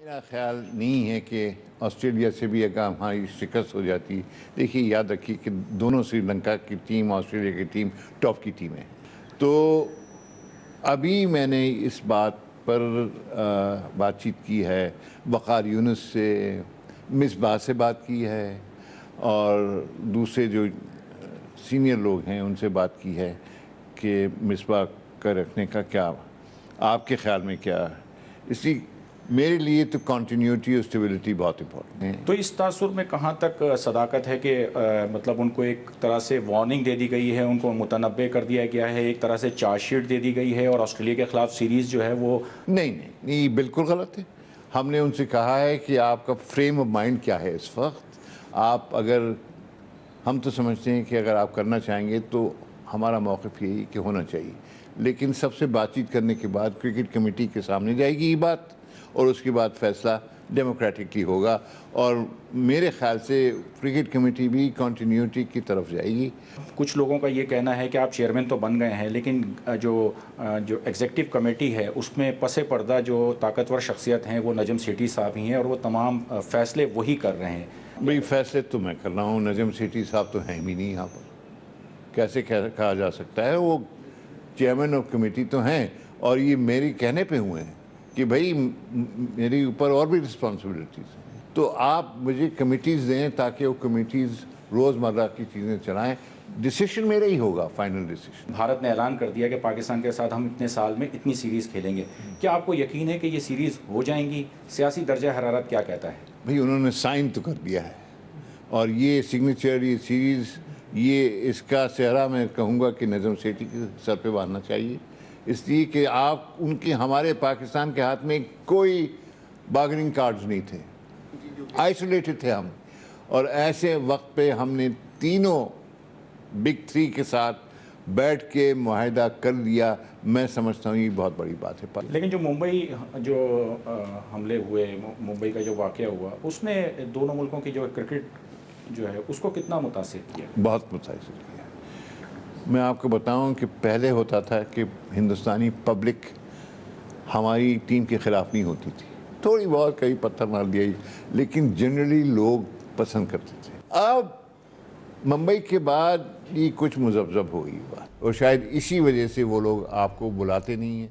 میرا خیال نہیں ہے کہ آسٹریلیا سے بھی اگر ہماری شکست ہو جاتی. دیکھیے یاد رکھیے کہ دونوں سری لنکا کی ٹیم آسٹریلیا کی ٹیم ٹاپ کی ٹیم ہے. تو ابھی میں نے اس بات پر بات چیت کی ہے, وقار یونس سے, مصباح سے بات کی ہے, اور دوسرے جو سینئر لوگ ہیں ان سے بات کی ہے کہ مصباح کا رکھنے کا کیا آپ کے خیال میں کیا ہے. اسی میرے لیے تو کنٹینیوٹی اور اسٹیبلٹی بہت امپورٹنٹ ہے. تو اس تاثر میں کہاں تک صداقت ہے کہ مطلب ان کو ایک طرح سے وارننگ دے دی گئی ہے, ان کو متنبع کر دیا گیا ہے, ایک طرح سے چارج شیٹ دے دی گئی ہے, اور آسٹریلیا کے خلاف سیریز جو ہے وہ نہیں بالکل غلط ہے. ہم نے ان سے کہا ہے کہ آپ کا فریم آف مائنڈ کیا ہے اس وقت. آپ اگر ہم تو سمجھتے ہیں کہ اگر آپ کرنا چاہیں گے تو ہمارا موقف یہی کہ ہونا چاہیے, لیکن سب سے بات چیت کرنے کے بعد کرکٹ کمیٹی کے سامنے جائے گی یہ بات, اور اس کے بعد فیصلہ ڈیموکریٹکلی ہوگا, اور میرے خیال سے کرکٹ کمیٹی بھی کنٹینیوٹی کی طرف جائے گی. کچھ لوگوں کا یہ کہنا ہے کہ آپ چیئرمین تو بن گئے ہیں, لیکن جو ایگزیکٹو کمیٹی ہے اس میں پس پردہ جو طاقتور شخصیت ہیں وہ نجم سیٹھی صاحب ہی ہیں, اور وہ تمام فیصلے وہی کر رہے ہیں. بھئی فیصلے تو میں کر رہا ہوں, نجم سیٹھی صاحب تو ہیں بھی نہیں یہاں پر. کیسے کہا جا سکتا ہے؟ وہ چیئرمین آف کمیٹی تو ہیں, اور یہ میری کہنے پہ ہوئے ہیں کہ بھئی میری اوپر اور بھی رسپانسبلٹیز ہیں. تو آپ مجھے کمیٹیز دیں تاکہ وہ کمیٹیز روزمرہ کی چیزیں چلائیں. ڈیسیشن میرا ہی ہوگا, فائنل ڈیسیشن. بھارت نے اعلان کر دیا کہ پاکستان کے ساتھ ہم اتنے سال میں اتنی سیریز کھیلیں گے. کیا آپ کو یقین ہے کہ یہ سیریز ہو جائیں گی؟ سیاسی درجہ حرارت کیا کہتا ہے؟ بھئی انہوں نے سائن تو کر دیا ہے, اور یہ سگنیچر, یہ سیریز, یہ اس کا سہرا میں کہوں گا کہ نجم سیٹھی کے سر پہ باندھنا چاہیے, اس لیے کہ آپ ان کے ہمارے پاکستان کے ہاتھ میں کوئی بارگننگ کارڈز نہیں تھے, آئسولیٹڈ تھے ہم, اور ایسے وقت پہ ہم نے تینوں بگ تھری کے ساتھ بیٹھ کے معاہدہ کر لیا. میں سمجھتا ہوں یہ بہت بڑی بات ہے. لیکن جو ممبئی جو حملے ہوئے, ممبئی کا جو واقعہ ہوا, اس نے دونوں ملکوں کی جو کرکٹ جو ہے اس کو کتنا متاثر کیا؟ بہت متاثر کیا. میں آپ کو بتاؤں کہ پہلے ہوتا تھا کہ ہندوستانی پبلک ہماری ٹیم کے خلاف نہیں ہوتی تھی, تھوڑی بہت کئی پتھر مار دیا, لیکن جنرلی لوگ پسند کرتے تھے. اب ممبئی کے بعد یہ کچھ مذبذب ہو گئی بات, اور شاید اسی وجہ سے وہ لوگ آپ کو بلاتے نہیں ہیں.